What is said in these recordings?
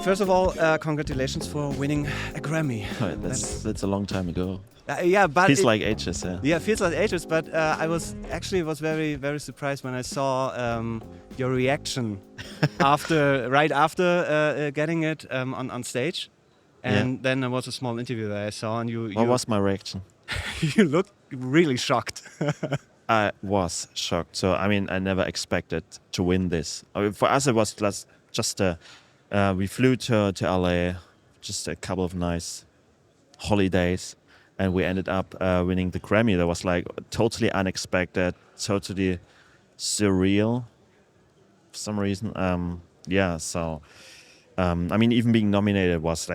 first of all, congratulations for winning a Grammy. Oh, that's a long time ago. Yeah, but Feels like ages, yeah. Yeah, feels like ages. But I was very, very surprised when I saw your reaction right after getting it on stage, and then there was a small interview that I saw, and you. What was my reaction? You looked really shocked. I was shocked. So I mean, I never expected to win this. I mean, for us, it was just we flew to LA, just a couple of nice holidays, and we ended up winning the Grammy. That was like totally unexpected, totally surreal for some reason. So I mean, even being nominated was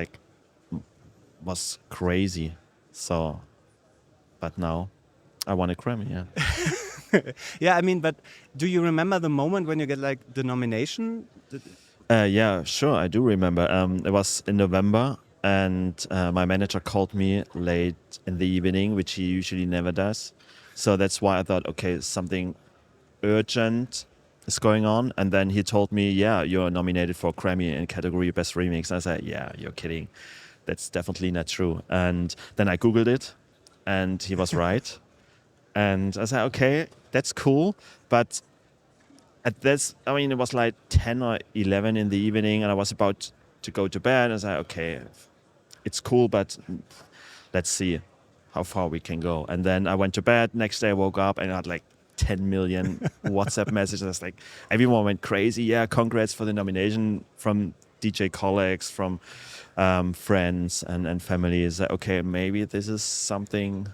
crazy. So, but now I won a Grammy, yeah. Yeah, I mean, but do you remember the moment when you get like the nomination? Yeah, sure, I do remember. It was in November, and my manager called me late in the evening, which he usually never does. So that's why I thought, okay, something urgent is going on. And then he told me, yeah, you're nominated for a Grammy in category Best Remix. And I said, yeah, you're kidding. That's definitely not true. And then I Googled it, and he was right. And I said, okay, that's cool. But at this, I mean, it was like 10 or 11 in the evening, and I was about to go to bed. And I said, okay, it's cool, but let's see how far we can go. And then I went to bed. Next day I woke up and I had like 10 million WhatsApp messages. Like everyone went crazy. Yeah, congrats for the nomination from DJ colleagues, from friends and families. Okay, maybe this is something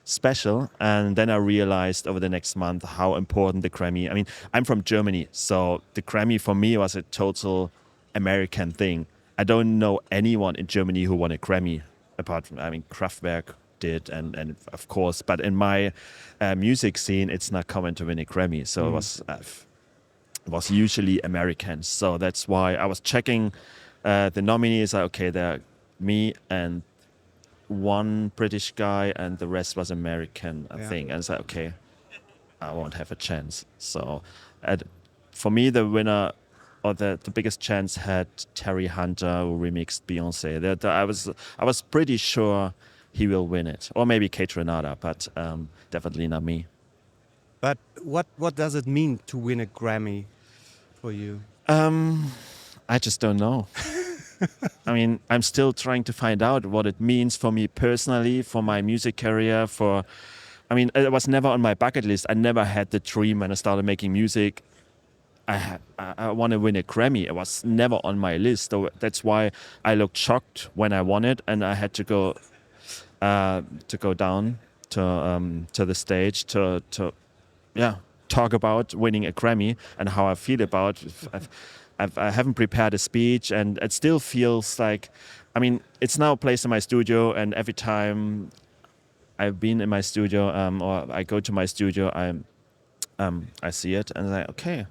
special. And then I realized over the next month how important the Grammy. I mean, I'm from Germany, so the Grammy for me was a total American thing. I don't know anyone in Germany who won a Grammy, apart from, I mean, Kraftwerk did, and of course, but in my music scene, it's not common to win a Grammy. So it was usually American. So that's why I was checking the nominees. Okay, they're me and one British guy, and the rest was American, I think. And I said, okay, I won't have a chance. So for me, the winner or the biggest chance had Terry Hunter, who remixed Beyoncé. I was pretty sure he will win it, or maybe Kate Renata, but definitely not me. But what does it mean to win a Grammy for you? I just don't know. I mean, I'm still trying to find out what it means for me personally, for my music career, I mean, it was never on my bucket list. I never had the dream when I started making music. I want to win a Grammy. It was never on my list. So that's why I looked shocked when I won it, and I had to go down to the stage to talk about winning a Grammy and how I feel about it. I haven't prepared a speech, and it still feels like, I mean, it's now placed in my studio, and every time I've been in my studio or I go to my studio, I see it and I'm like, okay,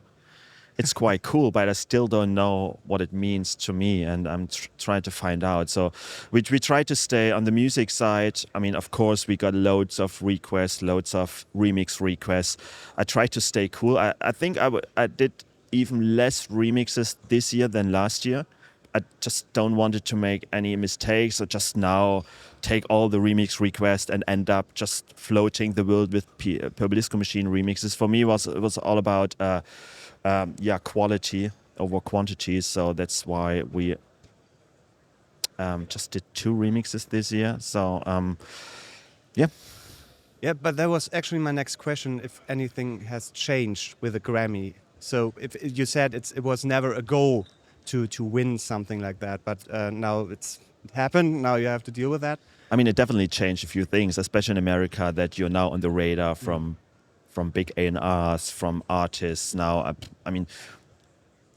it's quite cool, but I still don't know what it means to me, and I'm trying to find out. So we try to stay on the music side. I mean, of course, we got loads of requests, loads of remix requests. I try to stay cool. I think I did even less remixes this year than last year. I just don't want it to make any mistakes, or just now take all the remix requests and end up just floating the world with Purple Disco Machine remixes. For me, it was all about quality over quantity. So that's why we just did 2 remixes this year. So yeah. Yeah, but that was actually my next question, if anything has changed with the Grammy. So if you said it was never a goal to win something like that, but now it happened, now you have to deal with that. I mean, it definitely changed a few things, especially in America, that you're now on the radar from big A&Rs, from artists. Now, I mean,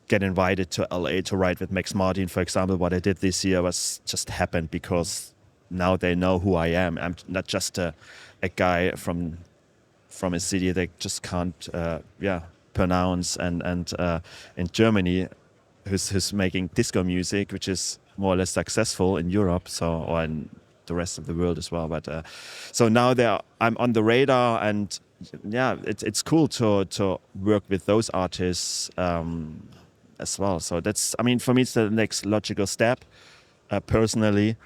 get invited to LA to write with Max Martin, for example. What I did this year was just happened because now they know who I am. I'm not just a guy from a city they just can't pronounce, and in Germany who's making disco music, which is more or less successful in Europe, or in the rest of the world as well. But so now I'm on the radar, and yeah, it's cool to work with those artists as well. So that's, I mean, for me, it's the next logical step, personally,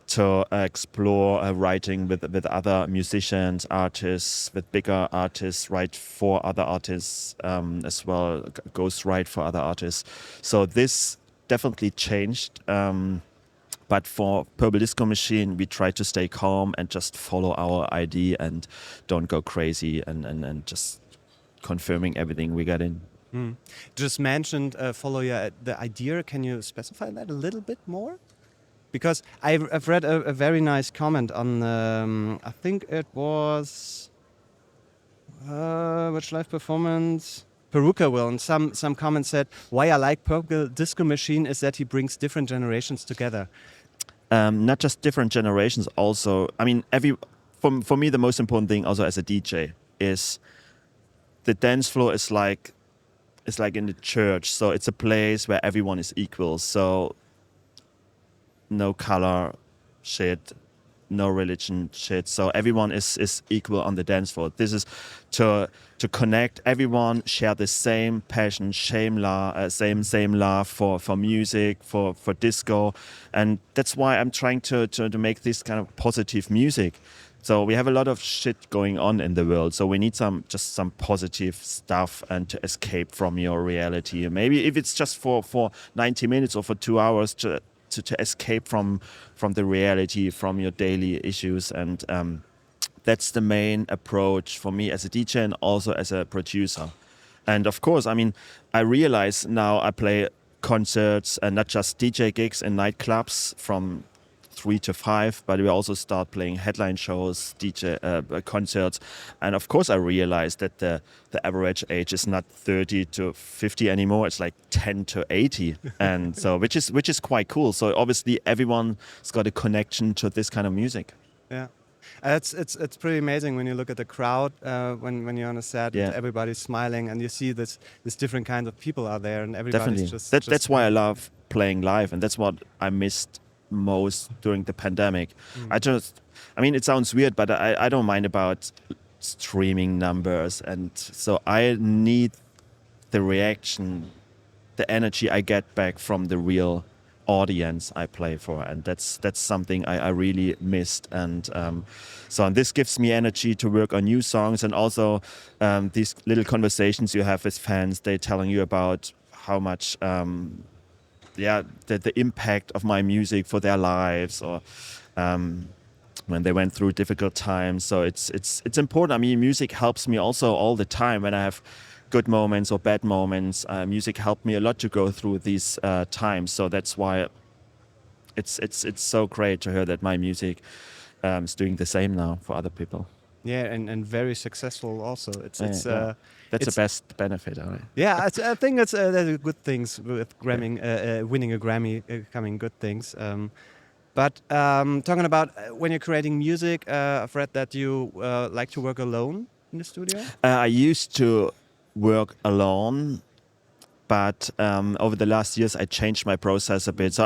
to explore writing with other musicians, artists, with bigger artists, write for other artists as well, ghost write for other artists. So this definitely changed. But for Purple Disco Machine, we try to stay calm and just follow our ID and don't go crazy and just confirming everything we got in. Just mentioned follow the idea. Can you specify that a little bit more? Because I've read a very nice comment on, I think it was, which live performance? Peruka will, and some comments said, why I like Purple Disco Machine is that he brings different generations together. Not just different generations, also, I mean, for me, the most important thing also as a DJ is the dance floor is like, it's like in the church. So it's a place where everyone is equal. So no color shit, no religion shit. So everyone is equal on the dance floor. This is to connect everyone, share the same passion, same love for music, for disco, and that's why I'm trying to make this kind of positive music. So we have a lot of shit going on in the world. So we need some positive stuff and to escape from your reality. Maybe if it's just for 90 minutes or for 2 hours to escape from the reality, from your daily issues. And that's the main approach for me as a DJ and also as a producer. And of course, I mean, I realize now I play concerts and not just DJ gigs in nightclubs from 3 to 5, but we also start playing headline shows, DJ concerts, and of course I realized that the average age is not 30 to 50 anymore. It's like 10 to 80, and so which is quite cool. So obviously everyone's got a connection to this kind of music. Yeah. It's pretty amazing when you look at the crowd when you're on a set. Yeah. And everybody's smiling and you see this different kinds of people out there and everybody's Definitely. That's why I love playing live, and that's what I missed most during the pandemic. I mean, it sounds weird, but I don't mind about streaming numbers, and so I need the reaction, the energy I get back from the real audience I play for, and that's something I really missed. And so this gives me energy to work on new songs, and also these little conversations you have with fans. They're telling you about how much the impact of my music for their lives, or when they went through difficult times. So it's important. I mean, music helps me also all the time when I have good moments or bad moments. Music helped me a lot to go through these times. So that's why it's so great to hear that my music is doing the same now for other people. Yeah, and very successful also. That's the best benefit, right? Yeah, I think that's good things with Grammy, winning a Grammy, coming good things. But talking about when you're creating music, I've read that you like to work alone in the studio. I used to work alone, but over the last years I changed my process a bit. So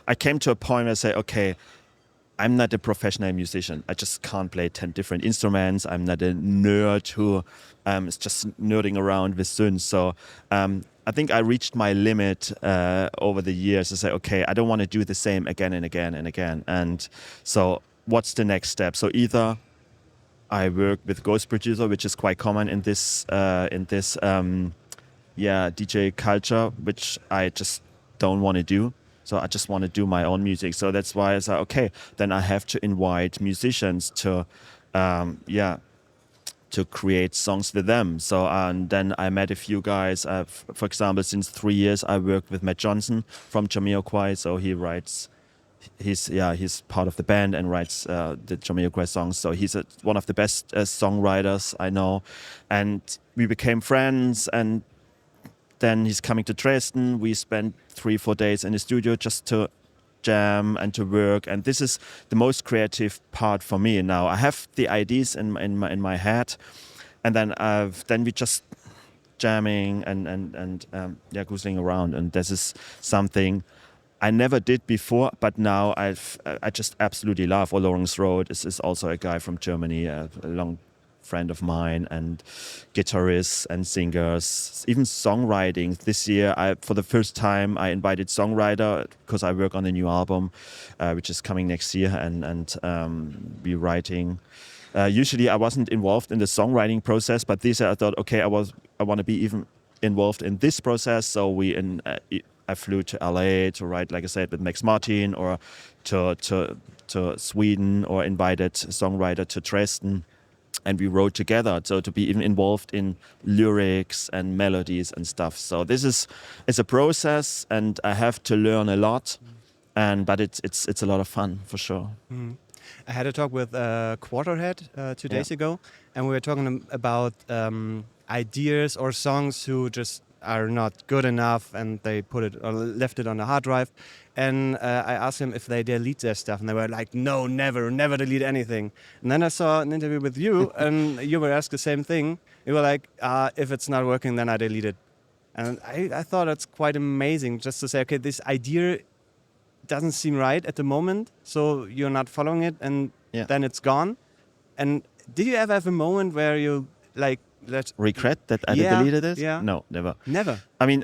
I came to a point where I say, okay, I'm not a professional musician. I just can't play 10 different instruments. I'm not a nerd who is just nerding around with synths. So I think I reached my limit over the years to say, okay, I don't want to do the same again and again and again. And so what's the next step? So either I work with Ghost Producer, which is quite common in this DJ culture, which I just don't want to do. So I just want to do my own music. So that's why I said, okay, then I have to invite musicians to create songs with them. So and then I met a few guys. For example, since 3 years, I work with Matt Johnson from Jamiroquai. So he writes, he's part of the band and writes the Jamiroquai songs. So he's one of the best songwriters I know. And we became friends, and then he's coming to Dresden. We spent 3-4 days in the studio just to jam and to work. And this is the most creative part for me now. I have the ideas in my head, and then we just jamming and goozling around. And this is something I never did before, but now I just absolutely love. Or Lawrence Road is also a guy from Germany, a long friend of mine, and guitarists and singers, even songwriting. This year, for the first time, I invited songwriter because I work on a new album, which is coming next year, and be writing. Usually, I wasn't involved in the songwriting process, but this year I thought, okay, I want to be even involved in this process. So I flew to LA to write, like I said, with Max Martin, or to Sweden, or invited a songwriter to Dresden, and we wrote together. So to be even involved in lyrics and melodies and stuff. So it's a process, and I have to learn a lot, but it's a lot of fun for sure. I had a talk with Quarterhead 2 days ago, and we were talking about ideas or songs who just are not good enough, and they put it or left it on a hard drive. And I asked him if they delete their stuff, and they were like, "No, never delete anything." And then I saw an interview with you, and you were asked the same thing. You were like, "If it's not working, then I delete it." And I thought it's quite amazing just to say, okay, this idea doesn't seem right at the moment, so you're not following it, and then it's gone. And did you ever have a moment where you like regret that I deleted it? Yeah. No, never. Never. I mean,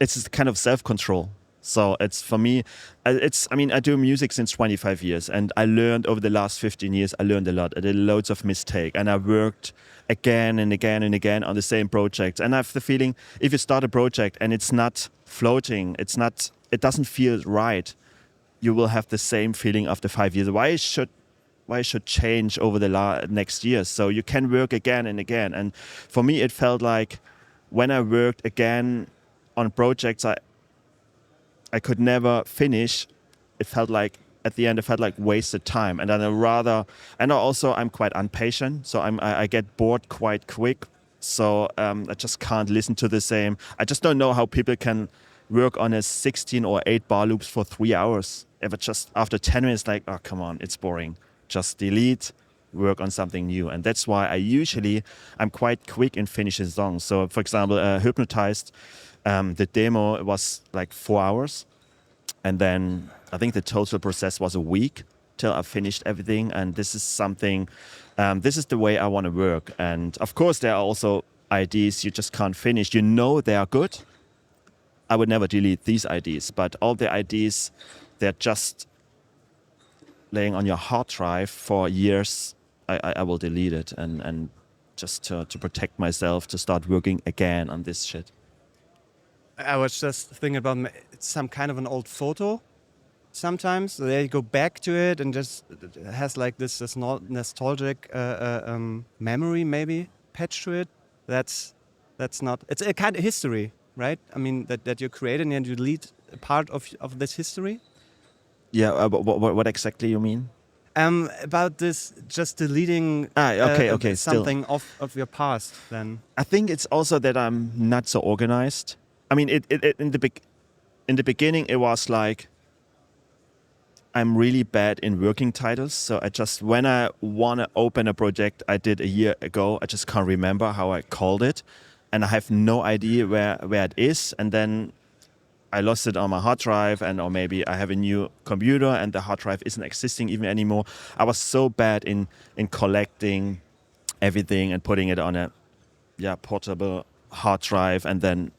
it's kind of self-control. So it's for me, I do music since 25 years, and I learned over the last 15 years, I learned a lot. I did loads of mistakes, and I worked again and again and again on the same projects. And I have the feeling, if you start a project and it's not floating, it doesn't feel right, you will have the same feeling after 5 years. Why should change over the next years? So you can work again and again. And for me, it felt like when I worked again on projects I could never finish, it felt like at the end it felt like wasted time. And then I'm quite impatient, so I get bored quite quick. So I just can't listen to the same. I just don't know how people can work on a 16 or 8 bar loops for 3 hours. If it just after 10 minutes, like, oh, come on, it's boring. Just delete, work on something new. And that's why I'm quite quick in finishing songs. So for example, Hypnotized, the demo was like 4 hours. And then I think the total process was a week till I finished everything. And this is this is the way I want to work. And of course, there are also ideas you just can't finish. You know they are good. I would never delete these ideas, but all the ideas, they're just laying on your hard drive for years. I will delete it and just to protect myself to start working again on this shit. I was just thinking about some kind of an old photo. Sometimes so there you go back to it, and just it has like this nostalgic memory maybe patched to it. That's not. It's a kind of history, right? I mean that you created and you delete a part of this history. Yeah, what exactly you mean? About this, just deleting okay, something of your past. Then I think it's also that I'm not so organized. I mean, it in the beginning it was like I'm really bad in working titles. So when I want to open a project I did a year ago, I just can't remember how I called it, and I have no idea where it is, and then I lost it on my hard drive, or maybe I have a new computer and the hard drive isn't existing even anymore. I was so bad in collecting everything and putting it on a portable hard drive, and then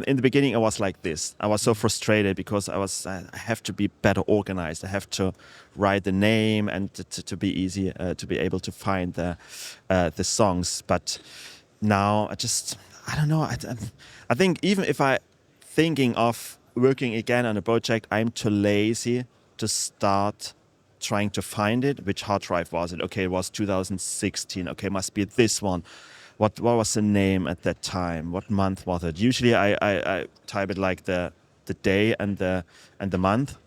in the beginning I was like this. I was so frustrated because I have to be better organized. I have to write the name and to be easy to be able to find the songs. But now I don't know. I think even if I thinking of working again on a project, I'm too lazy to start trying to find it. Which hard drive was it? Okay, it was 2016. Okay, must be this one. What was the name at that time? What month was it? Usually I type it like the day and the month.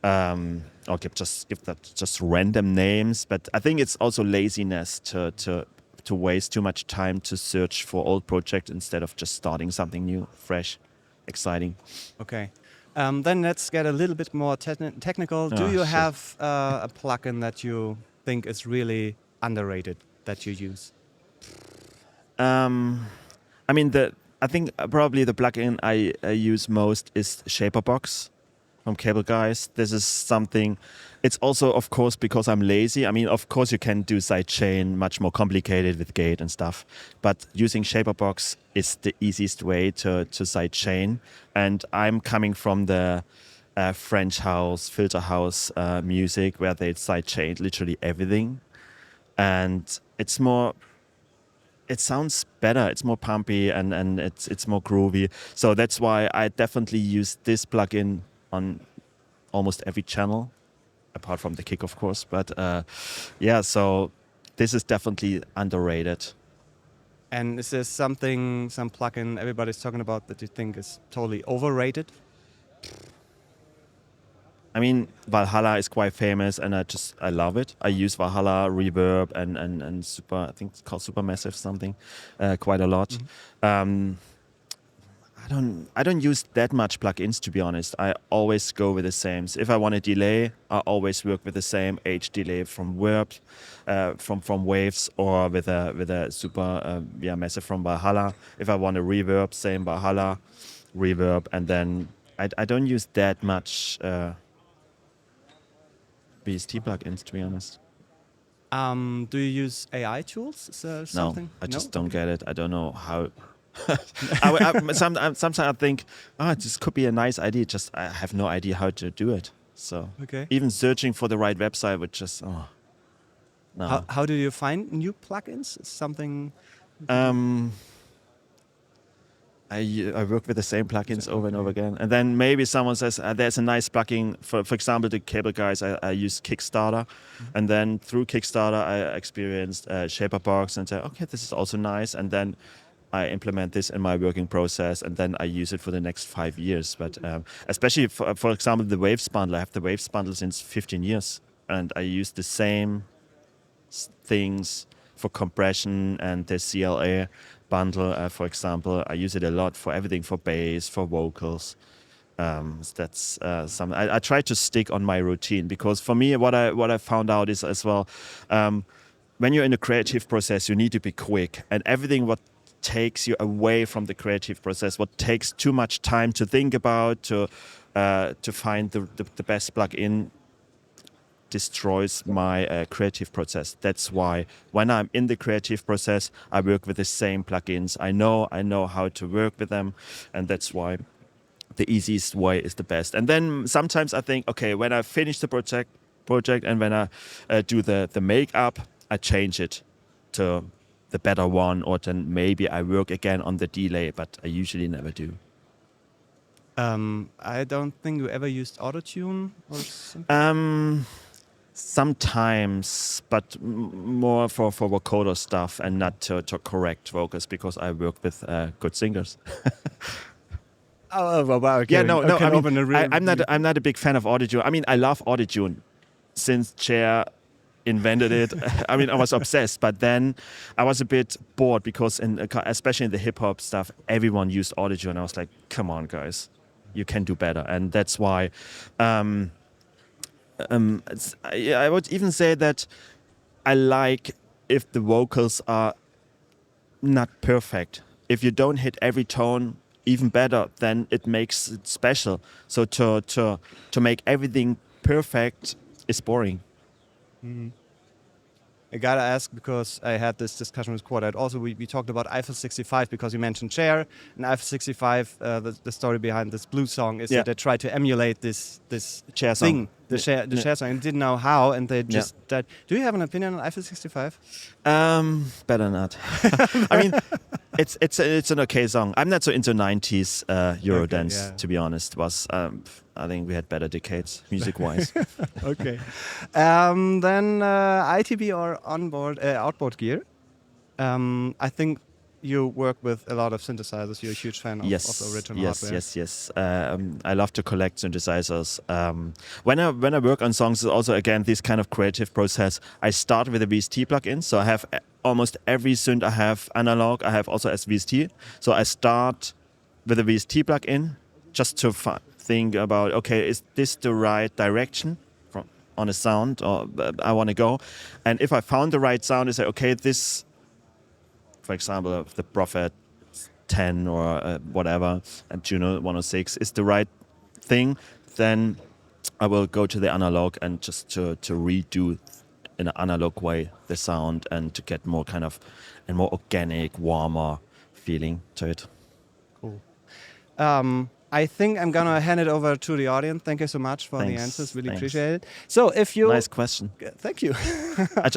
Okay, just give that just random names. But I think it's also laziness to waste too much time to search for old projects instead of just starting something new, fresh, exciting. Okay. Then let's get a little bit more technical. Do you have a plugin that you think is really underrated that you use? I think probably the plugin I use most is Shaperbox. from Cable Guys. This is something. It's also, of course, because I'm lazy. I mean, of course, you can do sidechain much more complicated with gate and stuff, but using Shaperbox is the easiest way to sidechain. And I'm coming from the French house, filter house music where they sidechain literally everything, and it's more. It sounds better. It's more pumpy and it's more groovy. So that's why I definitely use this plugin on almost every channel, apart from the kick, of course. But yeah, so this is definitely underrated. And is there some plugin everybody's talking about that you think is totally overrated? I mean, Valhalla is quite famous, and I love it. I use Valhalla, Reverb, and Super. I think it's called Supermassive something, quite a lot. I don't use that much plugins, to be honest. I always go with the same. If I want a delay, I always work with the same H delay from Verb, from Waves, or with a Super Massive from Valhalla. If I want a reverb, same Valhalla, Reverb, and then I don't use that much. VST plugins, to be honest. Do you use AI tools? Is there something? No, I just don't get it. I don't know how. Sometimes I think, this could be a nice idea. Just I have no idea how to do it. So even searching for the right website would just no. How do you find new plugins? Something. I work with the same plugins over and over again, and then maybe someone says there's a nice plugin for example, the Cable Guys. I use Kickstarter, and then through Kickstarter I experienced Shaperbox and said, okay, this is also nice, and then I implement this in my working process, and then I use it for the next 5 years. But especially for example, the Waves bundle. I have the Waves bundle since 15 years, and I use the same things for compression and the CLA bundle, for example. I use it a lot for everything, for bass, for vocals. That's something I try to stick on my routine, because for me, what I found out is as well, when you're in a creative process, you need to be quick, and everything what takes you away from the creative process, what takes too much time to think about, to find the best plugin, destroys my creative process. That's why when I'm in the creative process, I work with the same plugins. I know how to work with them, and that's why the easiest way is the best. And then sometimes I think, okay, when I finish the project and when I do the makeup, I change it to the better one, or then maybe I work again on the delay, but I usually never do. I don't think you ever used Autotune or something. Sometimes, but more for vocoder stuff and not to correct vocals, because I work with good singers. Okay. Yeah, no. I'm not a big fan of Autotune. I mean, I love Autotune since Cher invented it. I mean, I was obsessed, but then I was a bit bored, because especially in the hip hop stuff, everyone used Autotune. I was like, come on, guys, you can do better, and that's why. I would even say that I like if the vocals are not perfect. If you don't hit every tone, even better, then it makes it special. So to make everything perfect is boring. Mm-hmm. I gotta ask, because I had this discussion with Quad. Also, we talked about Eiffel 65, because you mentioned Cher, and Eiffel 65. The story behind this blues song is that they tried to emulate this Cher thing, song. the Cher song, and didn't know how, and they just died. Do you have an opinion on Eiffel 65? Better not. I mean, it's an okay song. I'm not so into 90s Eurodance, to be honest. I think we had better decades music-wise. Okay. Then ITB or outboard gear. I think you work with a lot of synthesizers. You're a huge fan of the original hardware. Yes. I love to collect synthesizers. When I work on songs, also again this kind of creative process. I start with a VST plugin, so I have almost every synth I have analog. I have also as VST. So I start with a VST plugin just to think about, okay, is this the right direction on a sound, or I want to go? And if I found the right sound, I say, okay, this, for example, the Prophet 10 or whatever, and Juno 106 is the right thing, then I will go to the analog and just to redo in an analog way the sound and to get more kind of a more organic, warmer feeling to it. Cool. I think I'm gonna hand it over to the audience. Thank you so much for the Thanks, answers. Really thanks. appreciate it. So if you, Nice question. thank you.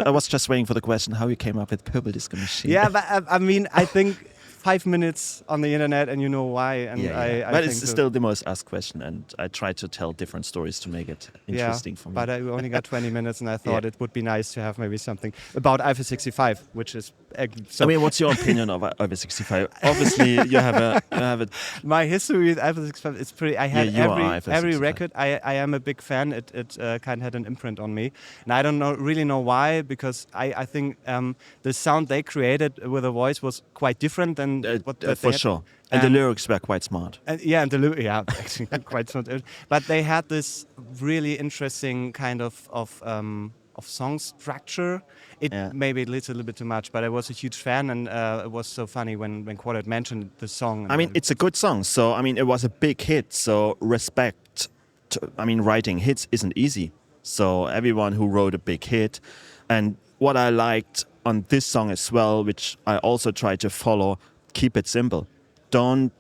I was just waiting for the question how you came up with Purple Disco Machine. Yeah, but I mean, I think 5 minutes on the internet and you know why. And I but think it's so. still the most asked question, and I try to tell different stories to make it interesting for me. But I only got 20 minutes, and I thought Yeah. it would be nice to have maybe something about IFA 65, which is so I mean, what's your opinion of over 65? Obviously, you have a my history with IFA 65 is pretty. I had you are IFA every 65. record. I am a big fan. It kind of had an imprint on me, and I don't really know why, because I think the sound they created with a voice was quite different than what they for had. sure. And the lyrics were quite smart. And yeah, actually quite smart. But they had this really interesting kind of song structure. It Yeah. maybe a little bit too much, but I was a huge fan, and it was so funny when Quartet mentioned the song. I mean, it's a good song. So, I mean, it was a big hit. So, respect. Writing hits isn't easy. So, everyone who wrote a big hit. And what I liked on this song as well, which I also try to follow, keep it simple. Don't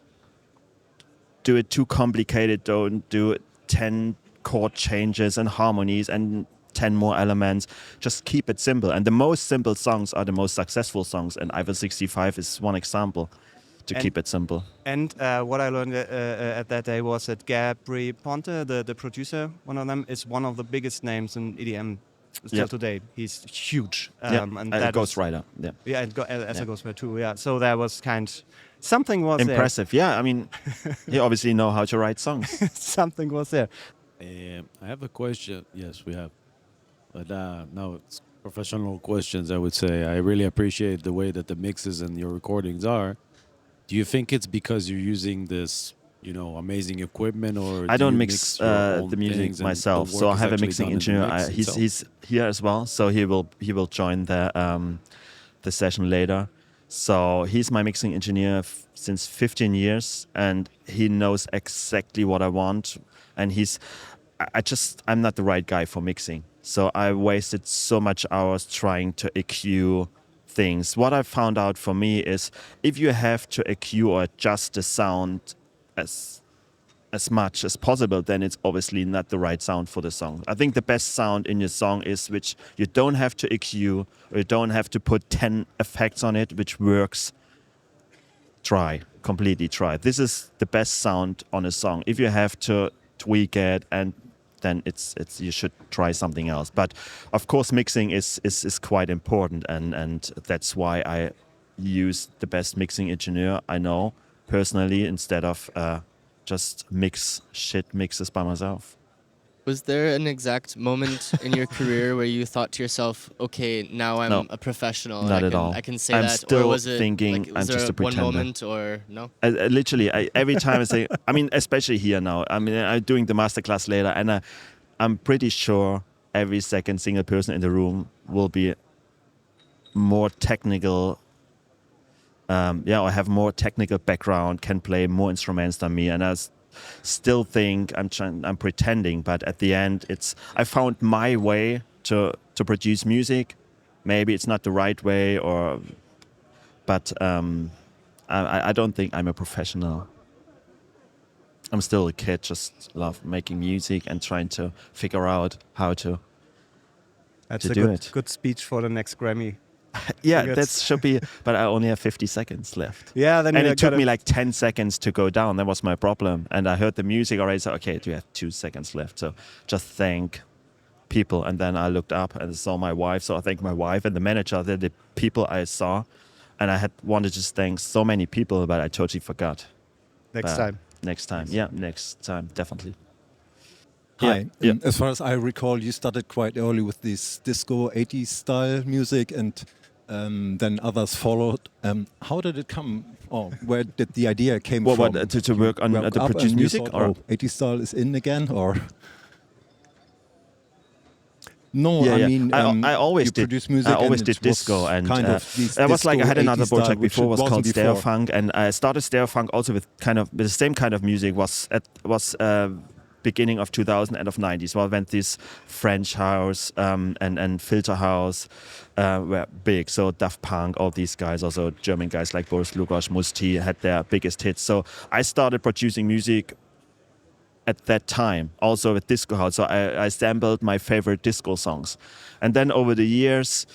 do it too complicated. Don't do 10 chord changes and harmonies and 10 more elements. Just keep it simple. And the most simple songs are the most successful songs. And IFA 65 is one example to And- keep it simple. And what I learned at that day was that Gabri Ponte, the producer, one of them, is one of the biggest names in EDM still Yeah. today. He's huge. And that Ghost was- Rider. Yeah. Yeah, and as Yeah. a Ghost Rider too. Yeah, so that was something was Impressive. Yeah, I mean, you obviously know how to write songs. there. Something was there. I have a question. Yes, we have. But no, it's professional questions, I would say. I really appreciate the way that the mixes and your recordings are. Do you think it's because you're using this, amazing equipment, or I do don't you mix your own the music things and the myself, so work I is have a actually mixing done in the engineer. mix itself? He's here as well, so he will join the session later. So he's my mixing engineer since 15 years, and he knows exactly what I want. And I'm not the right guy for mixing. So I wasted so much hours trying to EQ things. What I found out for me is if you have to EQ or adjust the sound as much as possible, then it's obviously not the right sound for the song. I think the best sound in your song is which you don't have to EQ, or you don't have to put 10 effects on it, which works completely dry. This is the best sound on a song. If you have to tweak it, and then it's you should try something else. But of course, mixing is quite important, and that's why I use the best mixing engineer I know personally, instead of just mixes by myself. Was there an exact moment in your career where you thought to yourself, "Okay, now I'm No, a professional. not and at all. I can say I'm that." still or was it thinking like, was I'm there just a one pretender. moment, or no? Literally, every time I say, I mean, especially here now. I mean, I'm doing the masterclass later, and I'm pretty sure every second single person in the room will be more technical. Or have more technical background, can play more instruments than me, and I still think I'm pretending. But at the end, I found my way to produce music. Maybe it's not the right way, but I don't think I'm a professional. I'm still a kid, just love making music and trying to figure out how to. That's To a do good, it. good speech for the next Grammy. Yeah, Good. that should be. But I only have 50 seconds left. Yeah, then And you it took gotta- me like 10 seconds to go down. That was my problem. And I heard the music already. So, okay, you have 2 seconds left. So just thank people. And then I looked up and saw my wife. So I thanked my wife and the manager. They're the people I saw. And I had wanted to thank so many people, but I totally forgot. next But time. Next time. Yeah, next time, definitely. Hi. Yeah. As far as I recall, you started quite early with this disco 80s style music, and then others followed. How did it come? Or where did the idea came What, from? to work on Woke the up produced and you music? thought, Or? oh, 80s style is in again, or? No, Yeah, I yeah. mean, I always you did. produce music. I always and did it was disco, and kind of this I was like I had disco another 80s style, project which before it was wasn't called Stereo before. Funk, and I started Stereo Funk also with the same kind of music. Was beginning of 2000, end of 90s. Well, when this French house and filter house were big. So Daft Punk, all these guys, also German guys like Boris Lugosch, Musti had their biggest hits. So I started producing music at that time, also with disco house. So I sampled my favorite disco songs. And then over the years,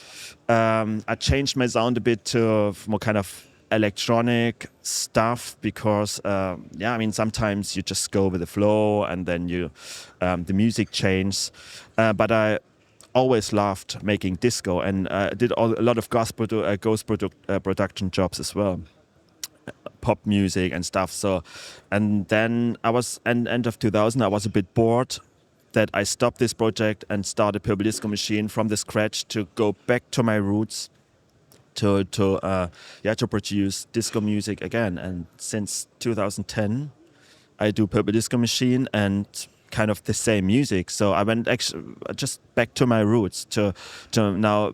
I changed my sound a bit to more kind of electronic stuff because, sometimes you just go with the flow and then the music changes. But I always loved making disco and did a lot of ghost production jobs as well. Pop music and stuff. So, and then end of 2000, I was a bit bored that I stopped this project and started Purple Disco Machine from the scratch to go back to my roots to produce disco music again. And since 2010, I do Purple Disco Machine and kind of the same music. So I went actually just back to my roots to now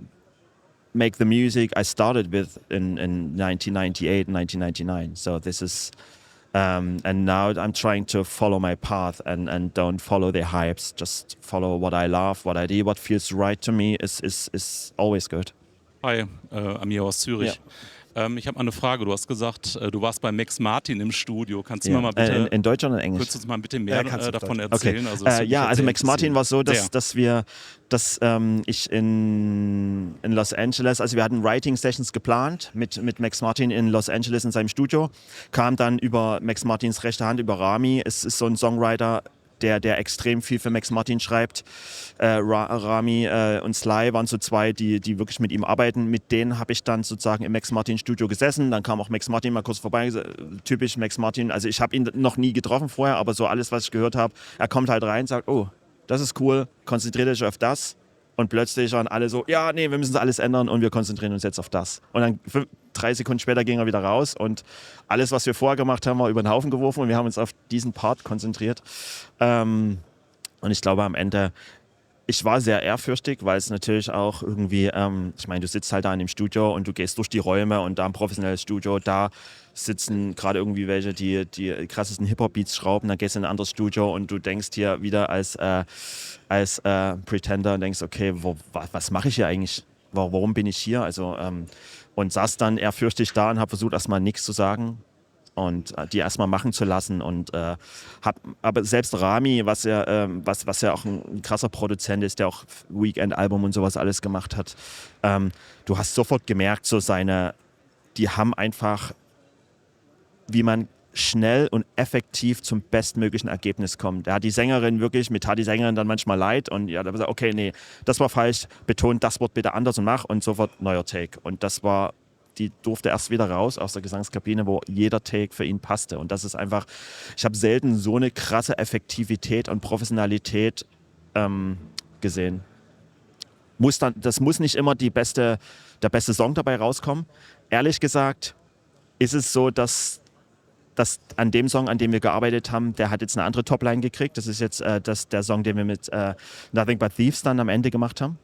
make the music I started with in 1998, 1999. So this is, and now I'm trying to follow my path and don't follow the hypes. Just follow what I love, what I do, what feels right to me is always good. Hi, Amir aus Zürich. Ich habe mal eine Frage. Du hast gesagt, du warst bei Max Martin im Studio. Kannst du mir mal bitte in Deutsch oder in Englisch? Kannst du uns mal bitte mehr davon Okay. erzählen? Also, also Max Martin war so, dass ich in Los Angeles, also wir hatten Writing Sessions geplant mit Max Martin in Los Angeles in seinem Studio, kam dann über Max Martins rechte Hand, über Rami. Es ist so ein Songwriter, der extrem viel für Max Martin schreibt. Rami und Sly waren so zwei, die wirklich mit ihm arbeiten. Mit denen habe ich dann sozusagen im Max Martin Studio gesessen. Dann kam auch Max Martin mal kurz vorbei. Typisch Max Martin. Also ich habe ihn noch nie getroffen vorher, aber so alles, was ich gehört habe, er kommt halt rein und sagt, oh, das ist cool, konzentriert euch auf das. Und plötzlich waren alle so, ja, nee, wir müssen alles ändern und wir konzentrieren uns jetzt auf das. Und dann 3 Sekunden später ging er wieder raus und alles, was wir vorher gemacht haben, war über den Haufen geworfen und wir haben uns auf diesen Part konzentriert. Und ich glaube am Ende, ich war sehr ehrfürchtig, weil es natürlich auch irgendwie, ich meine, du sitzt halt da in dem Studio und du gehst durch die Räume und da ein professionelles Studio, da sitzen gerade irgendwie welche, die krassesten Hip-Hop-Beats schrauben, dann gehst du in ein anderes Studio und du denkst hier wieder als Pretender und denkst, okay, was mache ich hier eigentlich? Warum bin ich hier? Also, und saß dann ehrfürchtig da und habe versucht, erstmal nichts zu sagen und die erstmal machen zu lassen. Und aber selbst Rami, was ja auch ein krasser Produzent ist, der auch Weekend-Album und sowas alles gemacht hat, du hast sofort gemerkt, so die haben einfach, wie man schnell und effektiv zum bestmöglichen Ergebnis kommt. Er hat die Sängerin wirklich, mir tat die Sängerin dann manchmal leid und ja, da war gesagt, okay, nee, das war falsch, betont das Wort bitte anders und mach und sofort neuer Take. Und die durfte erst wieder raus aus der Gesangskabine, wo jeder Take für ihn passte. Und das ist einfach, ich habe selten so eine krasse Effektivität und Professionalität gesehen. Das muss nicht immer der beste Song dabei rauskommen. Ehrlich gesagt ist es so, dass an dem Song, an dem wir gearbeitet haben, der hat jetzt eine andere Topline gekriegt. Das ist jetzt der Song, den wir mit Nothing But Thieves dann am Ende gemacht haben.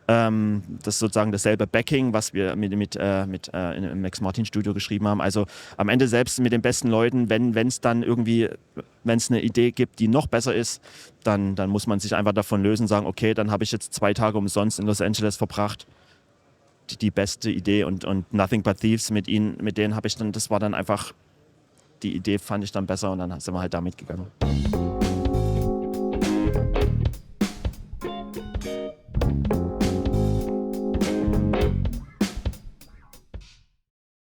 Das ist sozusagen dasselbe Backing, was wir im Max Martin Studio geschrieben haben. Also am Ende selbst mit den besten Leuten, wenn es eine Idee gibt, die noch besser ist, dann muss man sich einfach davon lösen und sagen, okay, dann habe ich jetzt 2 Tage umsonst in Los Angeles verbracht. Die beste Idee und Nothing But Thieves mit denen habe ich dann, das war dann einfach, die Idee fand ich dann besser und dann sind wir halt da mitgegangen.